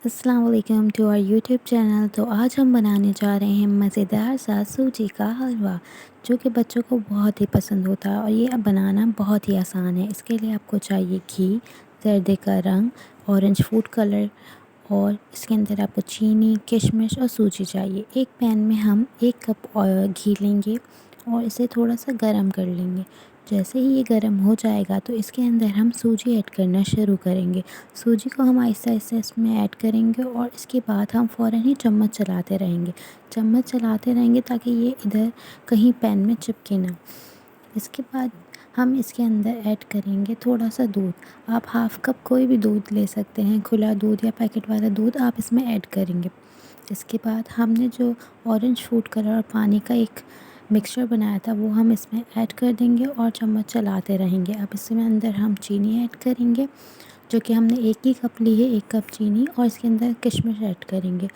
अस्सलाम वालेकुम to our YouTube channel. तो आज हम बनाने जा रहे हैं मज़ेदार सा सूजी का हलवा, जो कि बच्चों को बहुत ही पसंद होता है और ये बनाना बहुत ही आसान है। इसके लिए आपको चाहिए घी, जर्दे का रंग, ऑरेंज फूड कलर और इसके अंदर आपको चीनी, किशमिश और सूजी चाहिए। एक पैन में हम 1 कप घी लेंगे और इसे थोड़ा सा गरम कर लेंगे। जैसे ही ये गरम हो जाएगा तो इसके अंदर हम सूजी ऐड करना शुरू करेंगे। सूजी को हम आहिस्ता-आहिस्ता इसमें ऐड करेंगे और इसके बाद हम फ़ौरन ही चम्मच चलाते रहेंगे। चम्मच चलाते रहेंगे ताकि ये इधर कहीं पैन में चिपके ना। इसके बाद हम इसके अंदर ऐड करेंगे थोड़ा सा दूध। आप हाफ़ कप कोई भी दूध ले सकते हैं, खुला दूध या पैकेट वाला दूध आप इसमें ऐड करेंगे। इसके बाद हमने जो ऑरेंज फूड कलर और पानी का एक मिक्सचर बनाया था वो हम इसमें ऐड कर देंगे और चम्मच चलाते रहेंगे। अब इसमें अंदर हम चीनी ऐड करेंगे, जो कि हमने 1 ही कप ली है, 1 कप चीनी, और इसके अंदर किशमिश ऐड करेंगे।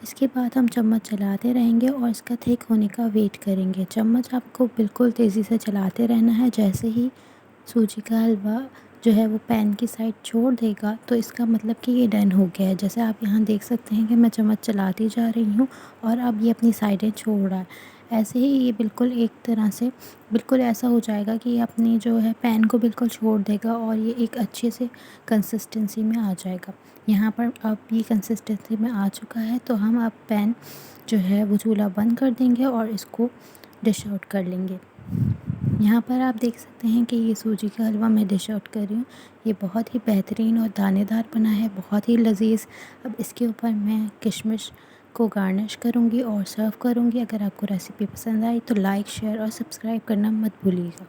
इसके बाद हम चम्मच चलाते रहेंगे और इसका थिक होने का वेट करेंगे। चम्मच आपको बिल्कुल तेज़ी से चलाते रहना है। जैसे ही सूजी का हलवा जो है वो पैन की साइड छोड़ देगा तो इसका मतलब कि ये डन हो गया है। जैसे आप यहाँ देख सकते हैं कि मैं चम्मच चलाती जा रही हूँ और अब ये अपनी साइडें छोड़ रहा है। ऐसे ही ये बिल्कुल एक तरह से बिल्कुल ऐसा हो जाएगा कि ये अपनी जो है पैन को बिल्कुल छोड़ देगा और ये एक अच्छे से कंसिस्टेंसी में आ जाएगा। यहाँ पर अब ये कंसिस्टेंसी में आ चुका है तो हम अब पैन जो है वो चूल्हा बंद कर देंगे और इसको डिश आउट कर लेंगे। यहाँ पर आप देख सकते हैं कि ये सूजी का हलवा मैं डिश आउट कर रही हूँ। ये बहुत ही बेहतरीन और दानेदार बना है, बहुत ही लज़ीज़। अब इसके ऊपर मैं किशमिश को गार्निश करूँगी और सर्व करूँगी। अगर आपको रेसिपी पसंद आई तो लाइक, शेयर और सब्सक्राइब करना मत भूलिएगा।